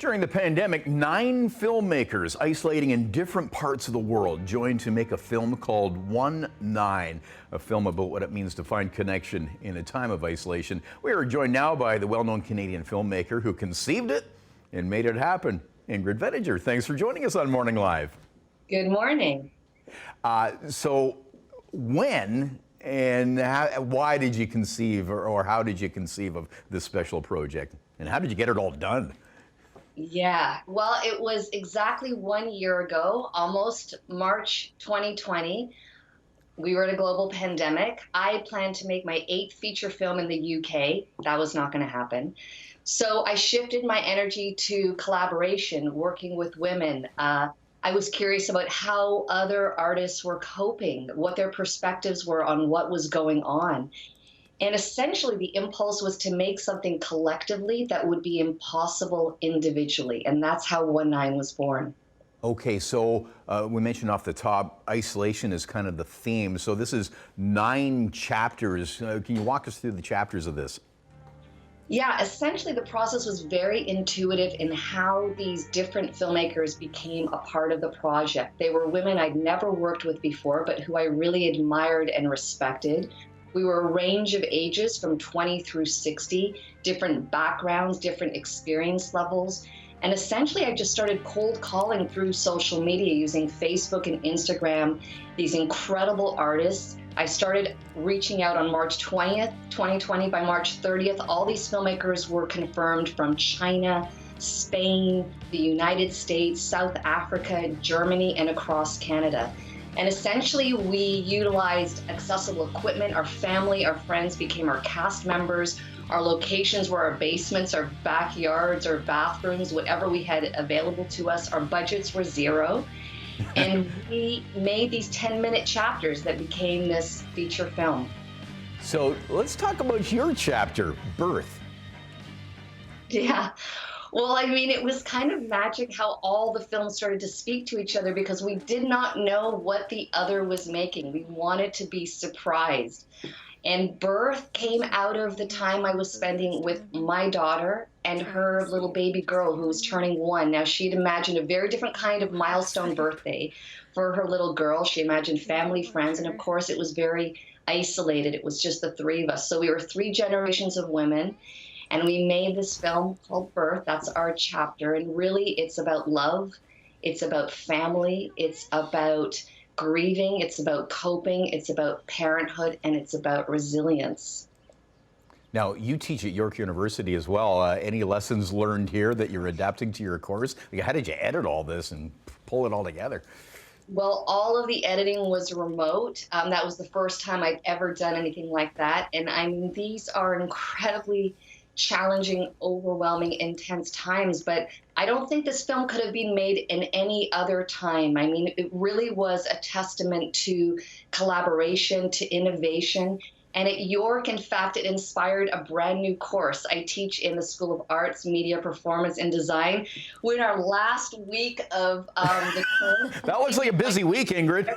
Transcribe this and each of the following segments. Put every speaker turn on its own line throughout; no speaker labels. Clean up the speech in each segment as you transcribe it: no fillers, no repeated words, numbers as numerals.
During the pandemic, 9 filmmakers isolating in different parts of the world joined to make a film called 1-9, a film about what it means to find connection in a time of isolation. We are joined now by the well-known Canadian filmmaker who conceived it and made it happen, Ingrid Veninger. Thanks for joining us on Morning Live.
Good morning.
So when and why did you conceive, or how did you conceive of this special project? And how did you get it all done?
Yeah, well, it was exactly 1 year ago, almost March 2020. We were in a global pandemic. I planned to make my 8th feature film in the UK. That was not going to happen. So I shifted my energy to collaboration, working with women. I was curious about how other artists were coping, what their perspectives were on what was going on. And essentially, the impulse was to make something collectively that would be impossible individually. And that's how 1-9 was born.
Okay, so we mentioned off the top, isolation is kind of the theme. So this is 9 chapters. Can you walk us through the chapters of this?
Yeah, essentially the process was very intuitive in how these different filmmakers became a part of the project. They were women I'd never worked with before, but who I really admired and respected. We were a range of ages from 20 through 60, different backgrounds, different experience levels. And essentially, I just started cold calling through social media using Facebook and Instagram, these incredible artists. I started reaching out on March 20th, 2020. By March 30th, all these filmmakers were confirmed from China, Spain, the United States, South Africa, Germany, and across Canada. And essentially, we utilized accessible equipment. Our family, our friends became our cast members. Our locations were our basements, our backyards, our bathrooms, whatever we had available to us. Our budgets were zero. And we made these 10-minute chapters that became this feature film.
So let's talk about your chapter, Birth.
Yeah. Well, I mean, it was kind of magic how all the films started to speak to each other because we did not know what the other was making. We wanted to be surprised. And Birth came out of the time I was spending with my daughter and her little baby girl who was turning 1. Now, she'd imagined a very different kind of milestone birthday for her little girl. She imagined family, friends, and of course, it was very isolated. It was just the 3 of us. So we were 3 generations of women. And we made this film called Birth. That's our chapter. And really, it's about love. It's about family. It's about grieving. It's about coping. It's about parenthood. And it's about resilience.
Now, you teach at York University as well. Any lessons learned here that you're adapting to your course? Like, how did you edit all this and pull it all together?
Well, all of the editing was remote. That was the first time I'd ever done anything like that. And I mean, these are incredibly challenging, overwhelming, intense times, but I don't think this film could have been made in any other time. I mean, it really was a testament to collaboration, to innovation. And at York, in fact, it inspired a brand new course. I teach in the School of Arts, Media, Performance, and Design. We're in our last week of the term.
That looks like a busy week, Ingrid.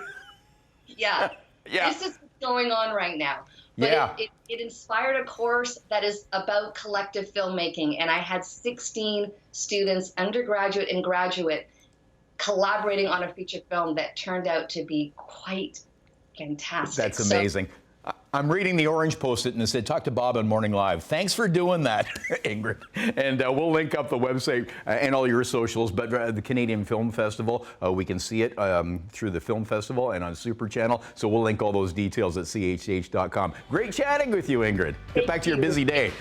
Yeah.
Yeah.
This is what's going on right now. But
yeah.
It inspired a course that is about collective filmmaking. And I had 16 students, undergraduate and graduate, collaborating on a feature film that turned out to be quite fantastic.
That's amazing. I'm reading the Orange Post-it and it said, talk to Bob on Morning Live. Thanks for doing that, Ingrid. And we'll link up the website and all your socials. But the Canadian Film Festival, we can see it through the Film Festival and on Super Channel. So we'll link all those details at chh.com. Great chatting with you, Ingrid. Get back to your busy day.